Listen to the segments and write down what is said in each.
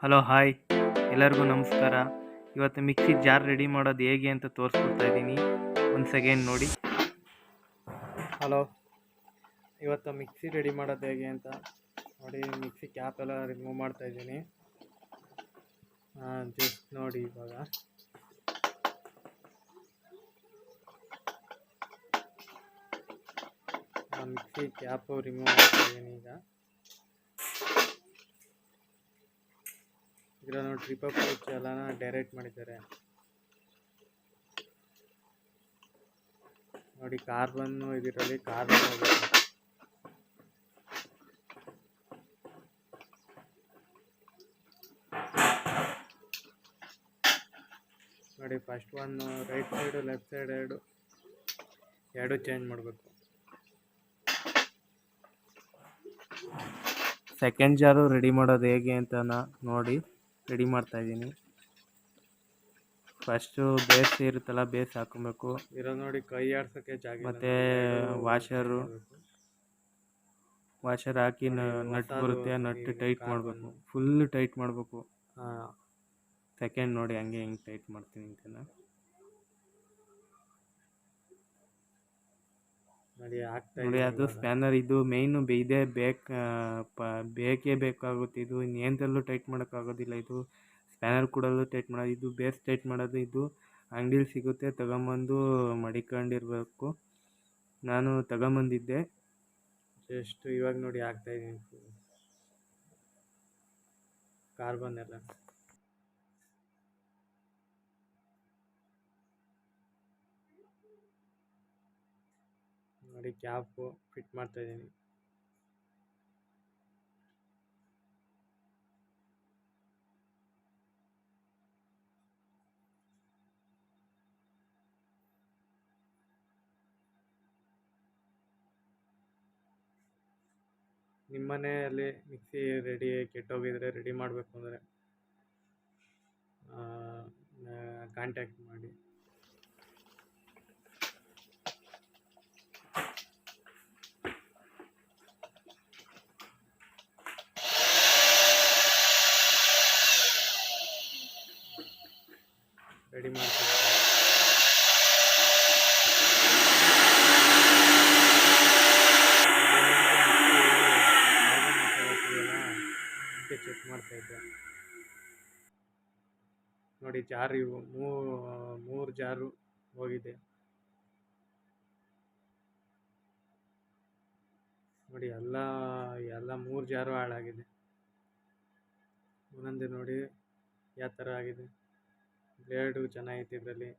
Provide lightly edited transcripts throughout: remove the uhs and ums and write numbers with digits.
Hello hi ಎಲ್ಲರಿಗೂ ನಮಸ್ಕಾರ. ಇವತ್ತು ಮಿಕ್ಸಿ ಜಾರ್ ರೆಡಿ ಮಾಡೋದು ಹೇಗೆ ಅಂತ ತೋರಿಸ್ಕೊಡ್ತಾ ಇದ್ದೀನಿ. ಒಂದು ಸೆಕೆಂಡ್ ನೋಡಿ. ಹಲೋ, ಇವತ್ತು ಮಿಕ್ಸಿ ರೆಡಿ ಮಾಡೋದು ಹೇಗೆ ಅಂತ ನೋಡಿ. ಮಿಕ್ಸಿ ಕ್ಯಾಪ್ ಎಲ್ಲ ರಿಮೂವ್ ಮಾಡ್ತಾ ಇದ್ದೀನಿ. ಜಸ್ಟ್ ನೋಡಿ, ಇವಾಗ ಮಿಕ್ಸಿ ಕ್ಯಾಪು ರಿಮೂವ್ ಮಾಡ್ತಾ ಇದ್ದೀನಿ. ಈಗ ನೋಡಿ, ಟ್ರಿಪ್ ಅಪ್ ಎಲ್ಲ ಡೈರೆಕ್ಟ್ ಮಾಡಿದ್ದಾರೆ ನೋಡಿ. ಕಾರ್ಬನ್ನು ಇದರಲ್ಲಿ ಕಾರ್ಬನ್ ಹೋಗುತ್ತೆ. ನೋಡಿ, first one right side left side ಎರಡು ಚೇಂಜ್ ಮಾಡಬೇಕು. ಸೆಕೆಂಡ್ ಜಾರು ರೆಡಿ ಮಾಡೋದು ಹೇಗೆ ಅಂತ ನೋಡಿ ರೆಡಿ ಮಾಡ್ತಾ ಇದ್ದೀನಿ. ಫಸ್ಟು ಬೇಸ್ ಇರುತ್ತಲ್ಲ, ಬೇಸ್ ಹಾಕೊಬೇಕು. ಇರೋ ನೋಡಿ, ಕೈ ಆಡ್ಸೋಕ್ಕೆ ಜಾಗ ಮತ್ತು ವಾಷರ್ ಹಾಕಿ ನಟ್ ಬರುತ್ತೆ, ನಟ್ ಟೈಟ್ ಮಾಡಬೇಕು. ಫುಲ್ ಟೈಟ್ ಮಾಡಬೇಕು. ಸೆಕೆಂಡ್ ನೋಡಿ ಹಂಗೆ ಹೆಂಗೆ ಟೈಟ್ ಮಾಡ್ತೀನಿ ಅಂತ ನೋಡಿ. ಅದು ಸ್ಪ್ಯಾನರ್, ಇದು ಮೇಯ್ನು ಇದೇ ಬೇಕೇ ಬೇಕಾಗುತ್ತೆ. ಇದು ಇನ್ನೇಂತಲ್ಲೂ ಟೈಟ್ ಮಾಡೋಕ್ಕಾಗೋದಿಲ್ಲ. ಇದು ಸ್ಪ್ಯಾನರ್ ಕೂಡಲ್ಲೂ ಟೈಟ್ ಮಾಡೋದು. ಇದು ಬೇಸ್ ಟೈಟ್ ಮಾಡೋದು. ಇದು ಅಂಗಡೀಲಿ ಸಿಗುತ್ತೆ, ತಗೊಂಬಂದು ಮಡಿಕೊಂಡಿರ್ಬೇಕು. ನಾನು ತಗೊಂಬಂದಿದ್ದೆ. ಜಸ್ಟ್ ಇವಾಗ ನೋಡಿ ಹಾಕ್ತಾಯಿದ್ದೀನಿ ಕಾರ್ಬನ್ ಎಲ್ಲ. ನೋಡಿ, ಕ್ಯಾಪು ಫಿಟ್ ಮಾಡ್ತಾ ಇದ್ದೀನಿ. ನಿಮ್ಮ ಮನೆಯಲ್ಲಿ ಮಿಕ್ಸಿ ರೆಡಿ ಕೆಟ್ಟೋಗಿದ್ರೆ ರೆಡಿ ಮಾಡಬೇಕು ಅಂದರೆ ಕಾಂಟ್ಯಾಕ್ಟ್ ಮಾಡಿ. ರೆಡಿ ಮಾಡ್ತೀನಿ. ಚೆಕ್ ಮಾಡ್ತಾ ಇದ್ದೆ ನೋಡಿ. ಜಾರು ಇವು ಮೂರು ಜಾರು ಹೋಗಿದೆ ನೋಡಿ. ಎಲ್ಲ 3 ಜಾರು ಹಾಳಾಗಿದೆ. ಒಂದೊಂದೇ ನೋಡಿ ಯಾವ ಥರ ಆಗಿದೆ. ಬ್ಲೇಡು ಚೆನ್ನಾಗೈತೆ ಇದರಲ್ಲಿ.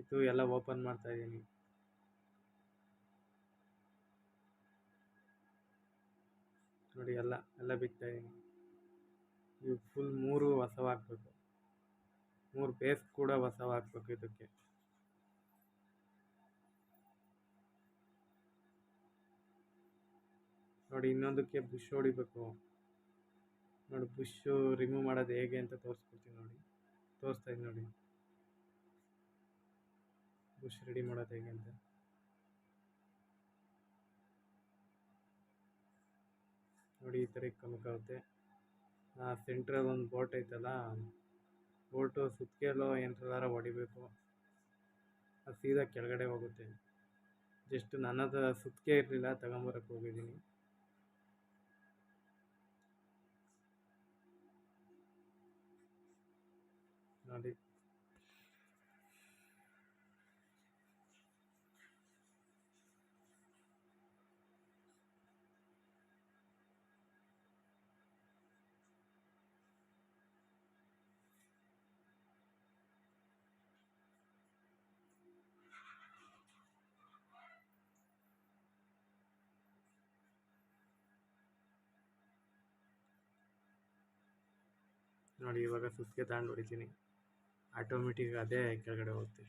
ಇದು ಎಲ್ಲ ಓಪನ್ ಮಾಡ್ತಾ ಇದ್ದೀನಿ ನೋಡಿ. ಎಲ್ಲ ಬಿಡ್ತಾ ಇದ್ದೀನಿ. ಇವು ಫುಲ್ 3 ಹೊಸವು ಹಾಕ್ಬೇಕು. 3 ಬೇಸ್ ಕೂಡ ಹೊಸವು ಹಾಕ್ಬೇಕು ಇದಕ್ಕೆ. ನೋಡಿ, ಇನ್ನೊಂದಕ್ಕೆ ಬುಷ್ ಹೊಡಿಬೇಕು ನೋಡಿ. ಬುಷು ರಿಮೂವ್ ಮಾಡೋದು ಹೇಗೆ ಅಂತ ತೋರಿಸ್ತಾ ಇದ್ದೀನಿ ನೋಡಿ. ಬುಷ್ ರೆಡಿ ಮಾಡೋದು ಹೇಗೆ ಅಂತ ನೋಡಿ. ಈ ಥರ ಇಕ್ಕೊಬೇಕಾಗುತ್ತೆ. ಸೆಂಟ್ರಲ್ಲಿ ಒಂದು ಬೋಟ್ ಐತಲ್ಲ, ಬೋಟು ಸುತ್ತಿಗೆಲ್ಲೋ ಎಂಟ್ರದಾರ ಹೊಡಿಬೇಕು. ಅದು ಸೀದಾ ಕೆಳಗಡೆ ಹೋಗುತ್ತೆ. ಜಸ್ಟ್ ನನ್ನದು ಸುತ್ತಿಗೆ ಇರಲಿಲ್ಲ, ತಗೊಂಬರಕ್ಕೆ ಹೋಗಿದ್ದೀನಿ ನೋಡಿ. ನೋಡಿ, ಇವಾಗ ಸುತ್ತಿಗೆ ತಗೊಂಡು ಹೊಡಿತೀನಿ. ಆಟೋಮೆಟಿಕ್ ಅದೇ ಕೆಳಗಡೆ ಹೋಗುತ್ತೆ.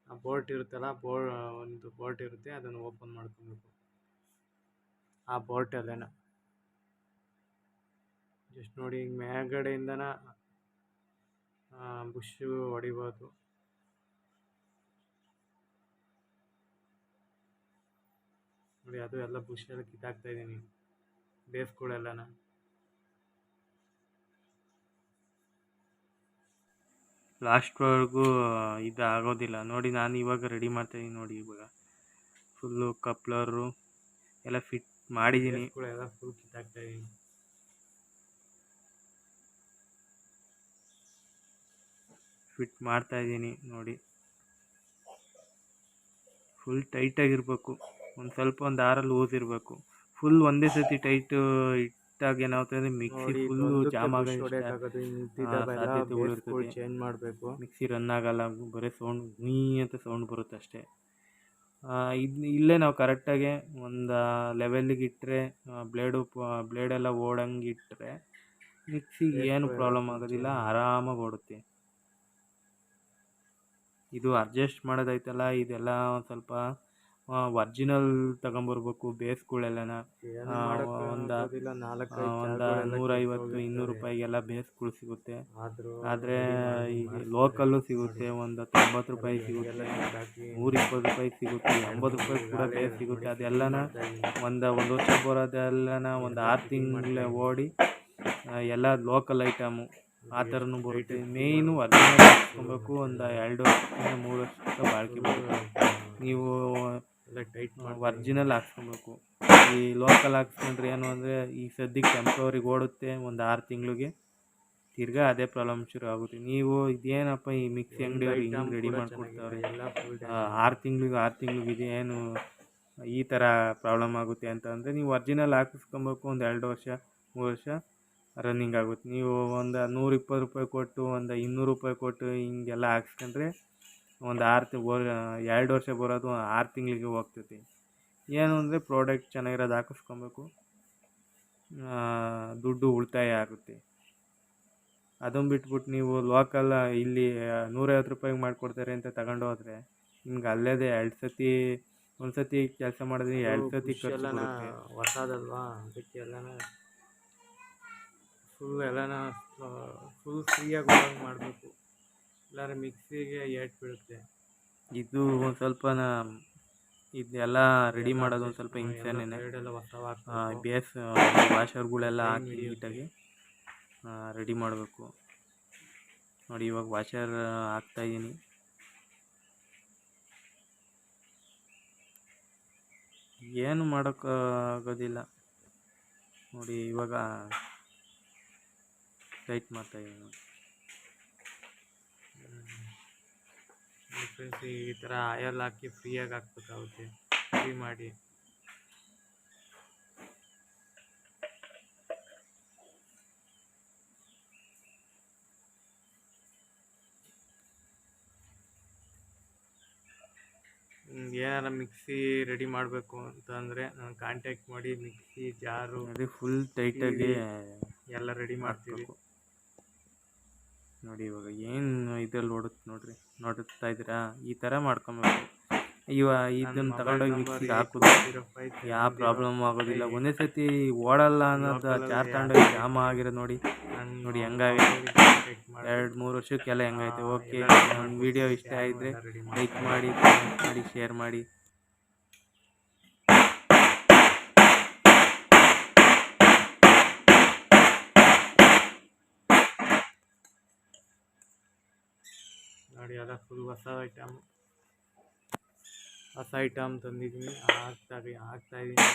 ಆ ಬೋಲ್ಟ್ ಇರುತ್ತಲ್ಲ, ಒಂದು ಬೋಲ್ಟ್ ಇರುತ್ತೆ, ಅದನ್ನು ಓಪನ್ ಮಾಡ್ಕೊಬೇಕು. ಆ ಬೋಲ್ಟಲ್ಲೇನ ಜಸ್ಟ್ ನೋಡಿ, ಹಿಂಗೆ ಮೇಲ್ಗಡೆಯಿಂದನ ಬುಷು ಹೊಡಿಬೋದು. ನೋಡಿ ಅದು ಎಲ್ಲ ಬುಷ್ ಎಲ್ಲ ಕಿತ್ತಾಕ್ತಾ ಇದ್ದೀನಿ ಬೇಸ್ಗಳೆಲ್ಲನ. ಲಾಸ್ಟ್ವರೆಗೂ ಇದು ಆಗೋದಿಲ್ಲ ನೋಡಿ. ನಾನು ಇವಾಗ ರೆಡಿ ಮಾಡ್ತಾಯಿದ್ದೀನಿ ನೋಡಿ. ಇವಾಗ ಫುಲ್ಲು ಕಪ್ಲರು ಎಲ್ಲ ಫಿಟ್ ಮಾಡಿದ್ದೀನಿ, ಎಲ್ಲ ಫುಲ್ ಕಿತ್ತಾಕ್ತಾಯಿದ್ದೀನಿ. ಫಿಟ್ ಮಾಡ್ತಾಯಿದ್ದೀನಿ ನೋಡಿ. ಫುಲ್ ಟೈಟಾಗಿರ್ಬೇಕು, ಒಂದು ದಾರಲ್ಲಿ ಲೂಸ್ ಇರಬೇಕು. ಫುಲ್ ಒಂದೇ ಸತಿ ಟೈಟು ಇಟ್ಟಾಗ ಏನಾಗುತ್ತೆ ಅಂದರೆ ಮಿಕ್ಸಿ ಫುಲ್ಲು ಜಾಮ್ ಆಗೋದು ಸಾಧ್ಯತೆಗಳಿರ್ತದೆ. ಚೇಂಜ್ ಮಾಡಬೇಕು, ಮಿಕ್ಸಿ ರನ್ ಆಗಲ್ಲ, ಬರೀ ಸೌಂಡ್ ಗುಯ್ ಅಂತ ಸೌಂಡ್ ಬರುತ್ತೆ ಅಷ್ಟೇ. ಇಲ್ಲೇ ನಾವು ಕರೆಕ್ಟಾಗಿ ಒಂದು ಲೆವೆಲ್ಲಿಗೆ ಇಟ್ಟರೆ ಬ್ಲೇಡೆಲ್ಲ ಓಡಂಗೆ ಇಟ್ಟರೆ ಮಿಕ್ಸಿಗೆ ಏನು ಪ್ರಾಬ್ಲಮ್ ಆಗೋದಿಲ್ಲ, ಆರಾಮಾಗಿ ಓಡುತ್ತೆ. ಇದು ಅಡ್ಜಸ್ಟ್ ಮಾಡೋದೈತಲ್ಲ, ಇದೆಲ್ಲ ಒಂದು ಸ್ವಲ್ಪ ಒರ್ಜಿನಲ್ ತಗೊಂಬರ್ಬೇಕು. ಬೇಸ್ಗಳೆಲ್ಲನ ಒಂದು 150-200 ರೂಪಾಯಿಗೆಲ್ಲ ಬೇಸ್ಗಳು ಸಿಗುತ್ತೆ. ಆದರೆ ಈಗ ಲೋಕಲ್ಲು ಸಿಗುತ್ತೆ, ಒಂದು 90 ರೂಪಾಯಿ ಸಿಗುತ್ತೆ, 120 ರೂಪಾಯಿ ಸಿಗುತ್ತೆ, 80 ರೂಪಾಯಿ ಕೂಡ ಬೇಸ್ ಸಿಗುತ್ತೆ. ಅದೆಲ್ಲನ ಒಂದು ವರ್ಷ ಬರೋದೆಲ್ಲನ ಒಂದು 6 ತಿಂಗಳೇ ಓಡಿ ಎಲ್ಲ ಲೋಕಲ್ ಐಟಮು ಆ ಥರನೂ ಬರುತ್ತೆ. ಮೇಯ್ನು ಒರ್ಜಿನಲ್ ಹಾಕ್ಸ್ಕೊಬೇಕು. ಒಂದು 2 ವರ್ಷದಿಂದ 3 ವರ್ಷ ಬಾಳಿಕೆ ಬರುತ್ತೆ. ನೀವು ಒರ್ಜಿನಲ್ ಹಾಕ್ಸ್ಕೊಬೇಕು. ಈ ಲೋಕಲ್ ಹಾಕ್ಸ್ಕೊಂಡ್ರೆ ಏನು ಅಂದರೆ ಈ ಸದ್ಯಕ್ಕೆ ಟೆಂಪ್ರವರಿಗೆ ಓಡುತ್ತೆ, ಒಂದು 6 ತಿಂಗಳಿಗೆ ತಿರ್ಗಾ ಅದೇ ಪ್ರಾಬ್ಲಮ್ ಶುರು ಆಗುತ್ತೆ. ನೀವು ಇದೇನಪ್ಪ ಈ ಮಿಕ್ಸಿ ಅಂಗಡಿಯವ್ರು ಹಿಂಗೆ ರೆಡಿ ಮಾಡಿಕೊಡ್ತಾರೆ, 6 ತಿಂಗ್ಳಿಗೆ ಇದೇನು ಈ ಥರ ಪ್ರಾಬ್ಲಮ್ ಆಗುತ್ತೆ ಅಂತ ಅಂದರೆ ನೀವು ಒರ್ಜಿನಲ್ ಹಾಕಿಸ್ಕೊಬೇಕು. ಒಂದು 2 ವರ್ಷ 3 ವರ್ಷ ರನ್ನಿಂಗ್ ಆಗುತ್ತೆ. ನೀವು ಒಂದು 120 ರೂಪಾಯಿ ಕೊಟ್ಟು, ಒಂದು 200 ರೂಪಾಯಿ ಕೊಟ್ಟು ಹಿಂಗೆಲ್ಲ ಹಾಕ್ಸ್ಕೊಂಡ್ರೆ ಒಂದು 2 ವರ್ಷ ಬರೋದು 6 ತಿಂಗಳಿಗೆ ಹೋಗ್ತೈತಿ. ಏನು ಅಂದರೆ ಪ್ರಾಡಕ್ಟ್ ಚೆನ್ನಾಗಿರೋದು ಹಾಕಿಸ್ಕೊಬೇಕು, ದುಡ್ಡು ಉಳಿತಾಯ ಆಗುತ್ತೆ. ಅದನ್ನು ಬಿಟ್ಬಿಟ್ಟು ನೀವು ಲೋಕಲ್ ಇಲ್ಲಿ 150 ರೂಪಾಯಿಗೆ ಮಾಡಿಕೊಡ್ತಾರೆ ಅಂತ ತಗೊಂಡು ಹೋದರೆ ನಿಮ್ಗೆ ಅಲ್ಲೇದೇ 2 ಸತಿ, ಒಂದು ಸತಿ ಕೆಲಸ ಮಾಡಿದ್ರೆ 2 ಸತಿ ಖರ್ಚು ಬರುತ್ತೆ. ಹೊಸದಲ್ವಾ, ಅದಕ್ಕೆ ಫುಲ್ ಫ್ರೀಯಾಗಿ ಹೋಗಂಗೆ ಮಾಡಬೇಕು, ಇಲ್ಲಾಂದರೆ ಮಿಕ್ಸಿಗೆ ಏಟು ಬೀಳುತ್ತೆ. ಇದು ಒಂದು ಸ್ವಲ್ಪ ಇದೆಲ್ಲ ರೆಡಿ ಮಾಡೋದು ಒಂದು ಸ್ವಲ್ಪ ಹಿಂಸೆನೇ. ಬೇಸ್ ವಾಷರ್ಗಳೆಲ್ಲ ಹಾಕಿ ನೀಟಾಗಿ ರೆಡಿ ಮಾಡಬೇಕು ನೋಡಿ. ಇವಾಗ ವಾಷರ್ ಹಾಕ್ತಾಯಿದ್ದೀನಿ. ಏನು ಮಾಡೋಕ್ಕಾಗೋದಿಲ್ಲ ನೋಡಿ. ಇವಾಗ ಟೈಟ್ ಮಾಡ್ತಾಯಿದ್ದೀನಿ ನೋಡಿ. ಫ್ರೆಂಡ್ಸ್, ಈ ಥರ ಆಯಲ್ ಹಾಕಿ ಫ್ರೀಯಾಗಿ ಹಾಕ್ಬೇಕಾಗುತ್ತೆ. ಫ್ರೀ ಮಾಡಿ ಏನಾರ ಮಿಕ್ಸಿ ರೆಡಿ ಮಾಡಬೇಕು ಅಂತಂದರೆ ನಾನು ಕಾಂಟ್ಯಾಕ್ಟ್ ಮಾಡಿ ಮಿಕ್ಸಿ ಜಾರು ಅದೇ ಫುಲ್ ಟೈಟಾಗಿ ಎಲ್ಲ ರೆಡಿ ಮಾಡ್ತೀವಿ ನೋಡಿ. ಇವಾಗ ಏನು ಇದ್ರಲ್ಲಿ ನೋಡುತ್ತಾ ಇದ್ದೀರಾ, ಈ ಥರ ಮಾಡ್ಕೊಬೇಕು. ಇದನ್ನು ತಗೊಂಡೋಗಿ ಮಿಕ್ಸಿಗೆ ಹಾಕೋದು ಯಾವ ಪ್ರಾಬ್ಲಮ್ ಆಗೋದಿಲ್ಲ. ಒಂದೇ ಸತಿ ಓಡಲ್ಲ ಅನ್ನೋದು ಚಾರ್ ತಗೊಂಡೋಗಿ ಜಾಮ ಆಗಿರೋದು ನೋಡಿ ಹೆಂಗಾಗೈತೆ. 2-3 ವರ್ಷಕ್ಕೆಲ್ಲ ಹೆಂಗೈತೆ. ಓಕೆ, ನನ್ನ ವಿಡಿಯೋ ಇಷ್ಟ ಆಗಿದ್ರೆ ಲೈಕ್ ಮಾಡಿ, ಕಮೆಂಟ್ ಮಾಡಿ, ಶೇರ್ ಮಾಡಿ. ನೋಡಿ, ಅದ ಫುಲ್ ಹೊಸ ಐಟಮ್ ತಂದಿದ್ದೀನಿ, ಹಾಕ್ತಾಯಿದ್ದೀನಿ.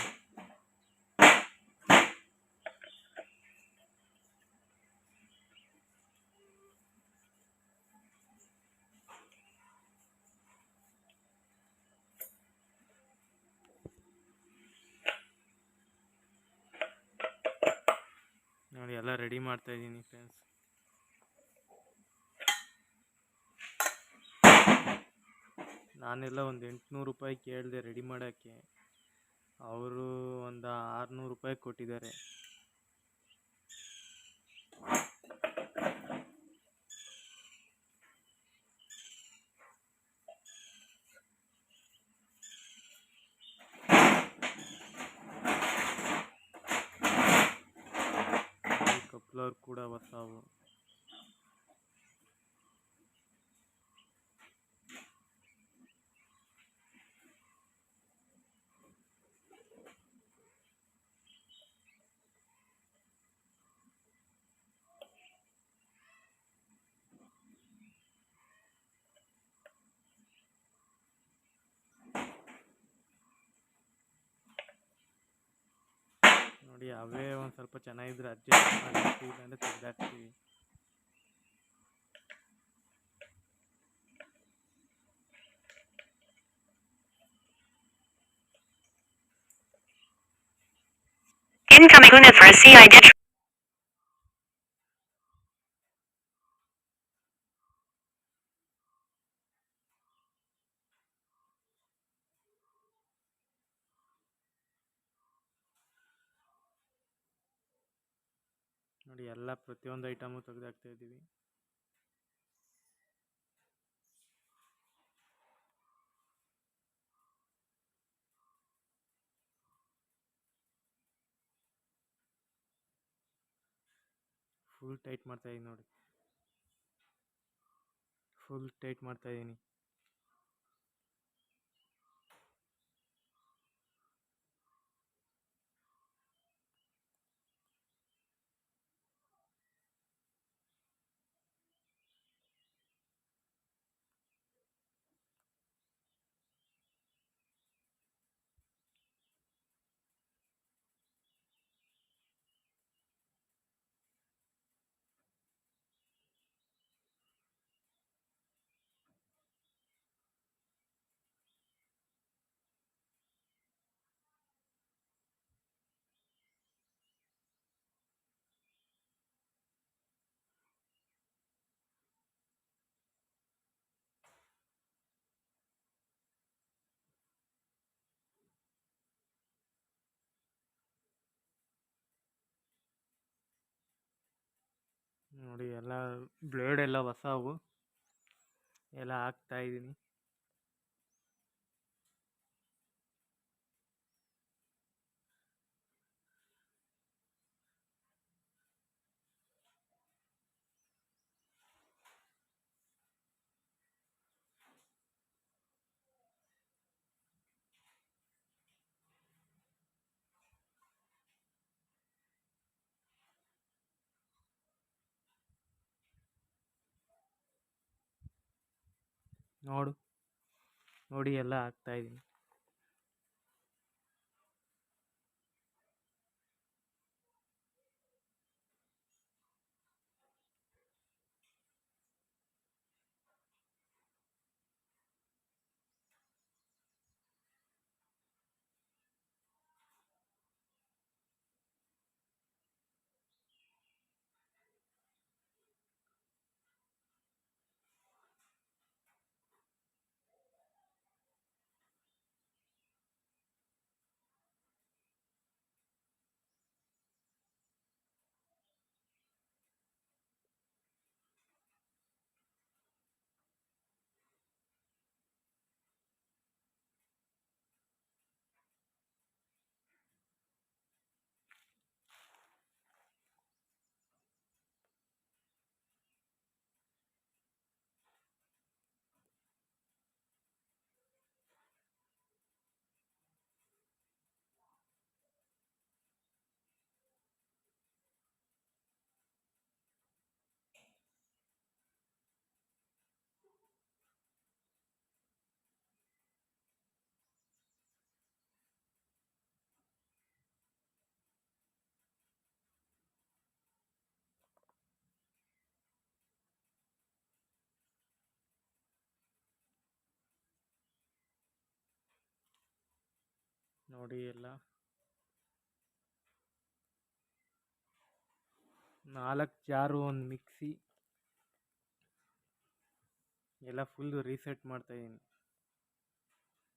ನೋಡಿ ಎಲ್ಲ ರೆಡಿ ಮಾಡ್ತಾಯಿದ್ದೀನಿ ಫ್ರೆಂಡ್ಸ್. ನಾನೆಲ್ಲ ಒಂದು 800 ರೂಪಾಯಿ ಕೇಳಿದೆ ರೆಡಿ ಮಾಡೋಕ್ಕೆ, ಅವರು ಒಂದು 600 ರೂಪಾಯಿ ಕೊಟ್ಟಿದ್ದಾರೆ. ಕಪ್ಲರ್ ಕೂಡ ಹೊಸವು. ನೋಡಿ ಅವೇ ಒಂದು ಸ್ವಲ್ಪ ಚೆನ್ನಾಗಿದ್ರೆ ಅಡ್ಜಸ್ಟ್ ಮಾಡಿ ಹಾಕ್ತೀವಿ, ಇಲ್ಲಾಂದರೆ ತೆಗೆದಾಕ್ತೀವಿ. Incoming Pune for CI ditch. ನೋಡಿ ಎಲ್ಲ ಪ್ರತಿಯೊಂದು ಐಟಮು ತೆಗೆದಾಕ್ತಾ ಇದ್ದೀವಿ. ಫುಲ್ ಟೈಟ್ ಮಾಡ್ತಾ ಇದ್ದೀನಿ ನೋಡಿ, ಫುಲ್ ಟೈಟ್ ಮಾಡ್ತಾ ಇದ್ದೀನಿ. ನೋಡಿ ಎಲ್ಲ ಬ್ಲೇಡ್ ಎಲ್ಲ ಹೊಸವು ಎಲ್ಲ ಹಾಕ್ತಾ ಇದ್ದೀನಿ. ನೋಡಿ ಎಲ್ಲ ಹಾಕ್ತಾ ಇದ್ದೀನಿ. ನೋಡಿ ಎಲ್ಲ 4 ಜಾರು, ಒಂದು ಮಿಕ್ಸಿ ಎಲ್ಲ ಫುಲ್ ರೀಸೆಟ್ ಮಾಡ್ತಾಯಿದ್ದೀನಿ.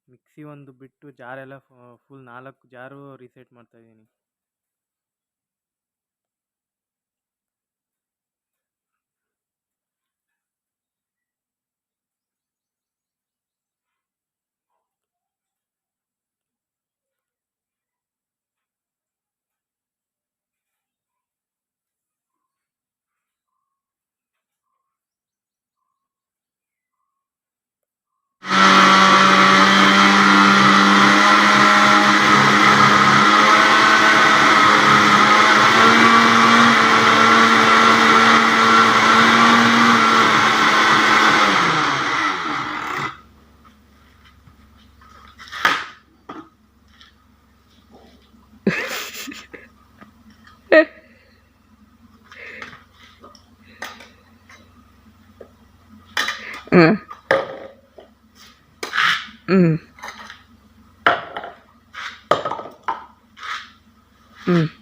ಮಿಕ್ಸಿ ಒಂದು ಬಿಟ್ಟು ಜಾರೆಲ್ಲ ಫುಲ್ 4 ಜಾರು ರೀಸೆಟ್ ಮಾಡ್ತಾಯಿದ್ದೀನಿ. ಹ್ಞೂ ಹ್ಞೂ ಹ್ಞೂ